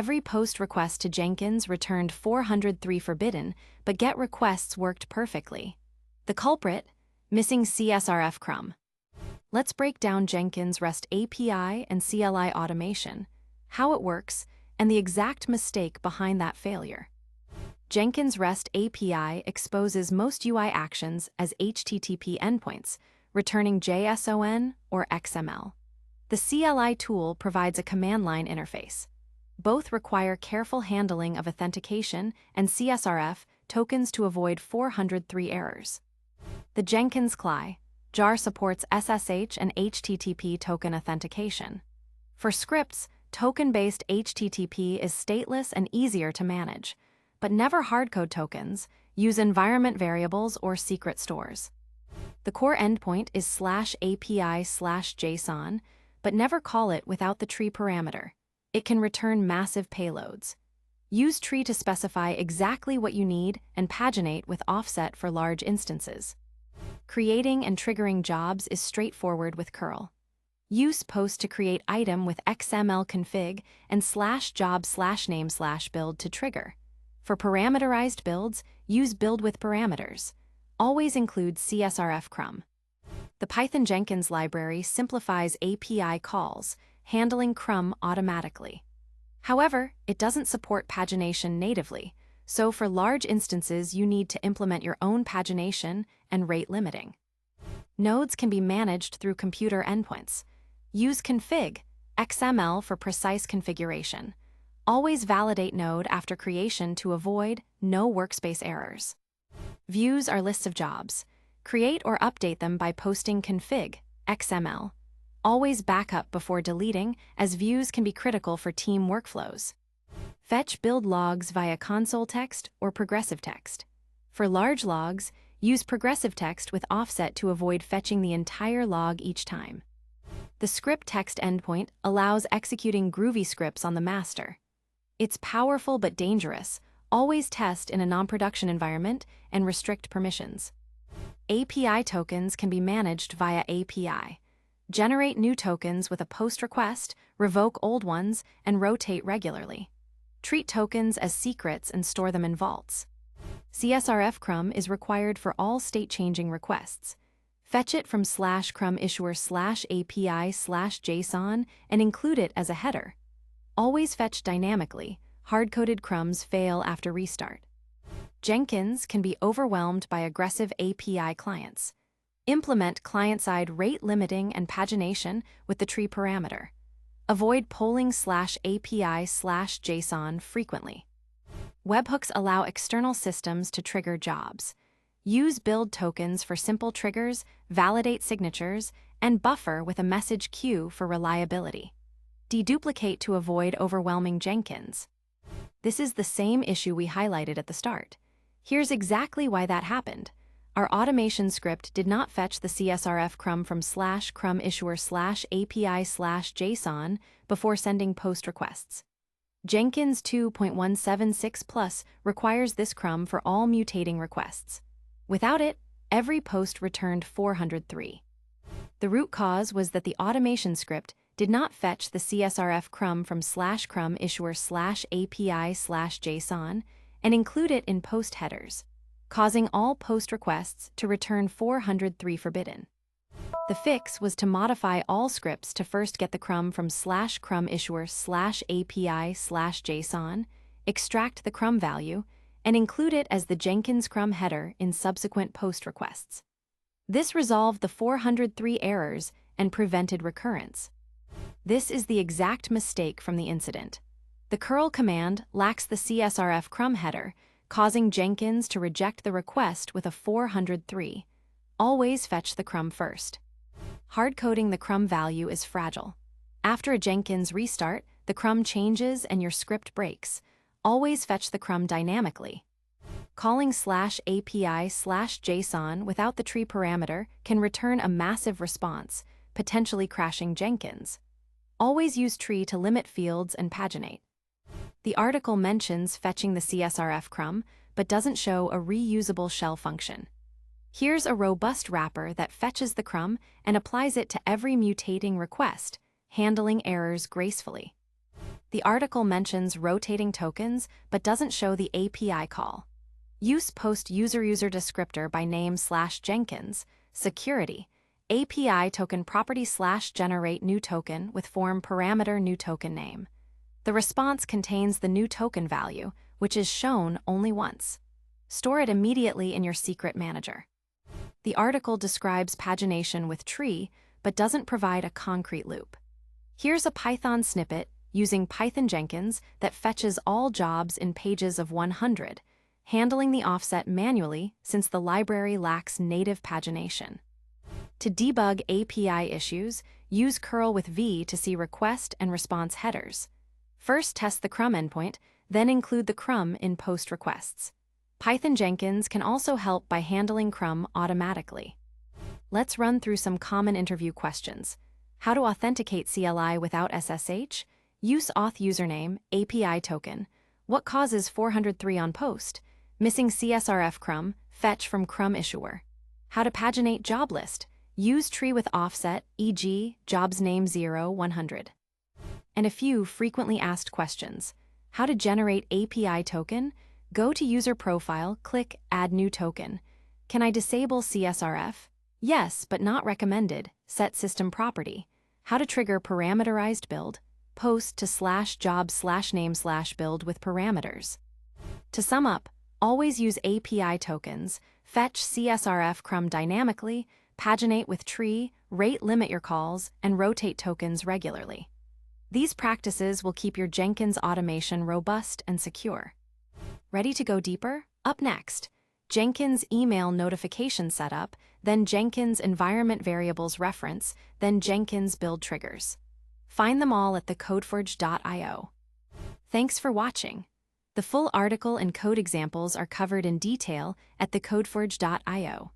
Every post request to Jenkins returned 403 forbidden, but GET requests worked perfectly. The culprit? Missing CSRF Crumb. Let's break down Jenkins REST API and CLI Automation, how it works, and the exact mistake behind that failure. Jenkins REST API exposes most UI actions as HTTP endpoints, returning JSON or XML. The CLI tool provides a command line interface. Both require careful handling of authentication and CSRF tokens to avoid 403 errors. The Jenkins CLI jar supports SSH and HTTP token authentication. For scripts, token-based HTTP is stateless and easier to manage, but never hardcode tokens, use environment variables or secret stores. The core endpoint is /API/JSON, but never call it without the tree parameter. It can return massive payloads. Use tree to specify exactly what you need and paginate with offset for large instances. Creating and triggering jobs is straightforward with curl. Use post to create item with XML config and /job/name/build to trigger. For parameterized builds, use build with parameters. Always include CSRF Crumb. The Python-Jenkins library simplifies API calls, handling Crumb automatically. However, it doesn't support pagination natively, so for large instances you need to implement your own pagination and rate limiting. Nodes can be managed through computer endpoints. Use config XML for precise configuration. Always validate node after creation to avoid no workspace errors. Views are lists of jobs. Create or update them by posting config XML. Always backup before deleting, as views can be critical for team workflows. Fetch build logs via console text or progressive text. For large logs, use progressive text with offset to avoid fetching the entire log each time. The script text endpoint allows executing Groovy scripts on the master. It's powerful but dangerous. Always test in a non-production environment and restrict permissions. API tokens can be managed via API. Generate new tokens with a post request, revoke old ones, and rotate regularly. Treat tokens as secrets and store them in vaults. CSRF Crumb is required for all state-changing requests. Fetch it from /crumbIssuer/API/JSON and include it as a header. Always fetch dynamically. Hard-coded crumbs fail after restart. Jenkins can be overwhelmed by aggressive API clients. Implement client-side rate limiting and pagination with the tree parameter. Avoid polling /API/JSON frequently. Webhooks allow external systems to trigger jobs. Use build tokens for simple triggers, validate signatures, and buffer with a message queue for reliability. Deduplicate to avoid overwhelming Jenkins. This is the same issue we highlighted at the start. Here's exactly why that happened. Our automation script did not fetch the CSRF Crumb from /crumbIssuer/API/JSON before sending post requests. Jenkins 2.176 Plus requires this crumb for all mutating requests. Without it, every post returned 403. The root cause was that the automation script did not fetch the CSRF Crumb from /crumbIssuer/API/JSON and include it in post headers, causing all post requests to return 403 forbidden. The fix was to modify all scripts to first get the crumb from /crumbIssuer/API/JSON, extract the crumb value, and include it as the Jenkins crumb header in subsequent post requests. This resolved the 403 errors and prevented recurrence. This is the exact mistake from the incident. The curl command lacks the CSRF crumb header, causing Jenkins to reject the request with a 403. Always fetch the crumb first. Hardcoding the crumb value is fragile. After a Jenkins restart, the crumb changes and your script breaks. Always fetch the crumb dynamically. Calling /API/JSON without the tree parameter can return a massive response, potentially crashing Jenkins. Always use tree to limit fields and paginate. The article mentions fetching the CSRF crumb, but doesn't show a reusable shell function. Here's a robust wrapper that fetches the crumb and applies it to every mutating request, handling errors gracefully. The article mentions rotating tokens but doesn't show the API call. Use post user descriptor by name /Jenkins, security, API token property /generate new token with form parameter new token name. The response contains the new token value, which is shown only once. Store it immediately in your secret manager. The article describes pagination with tree, but doesn't provide a concrete loop. Here's a Python snippet using Python-Jenkins that fetches all jobs in pages of 100, handling the offset manually since the library lacks native pagination. To debug API issues, use curl with v to see request and response headers. First test the Crumb endpoint, then include the Crumb in post requests. Python-Jenkins can also help by handling Crumb automatically. Let's run through some common interview questions. How to authenticate CLI without SSH? Use auth username, API token. What causes 403 on post? Missing CSRF Crumb, fetch from crumbIssuer. How to paginate job list? Use tree with offset, e.g., jobs name 0, 100. And a few frequently asked questions. How to generate API token? Go to user profile, click add new token. Can I disable CSRF? Yes, but not recommended. Set system property. How to trigger parameterized build? Post to /job/name/build with parameters. To sum up, always use API tokens, fetch CSRF Crumb dynamically, paginate with tree, rate limit your calls, and rotate tokens regularly. These practices will keep your Jenkins automation robust and secure. Ready to go deeper? Up next, Jenkins email notification setup, then Jenkins environment variables reference, then Jenkins build triggers. Find them all at TheCodeForge.io. Thanks for watching. The full article and code examples are covered in detail at TheCodeForge.io.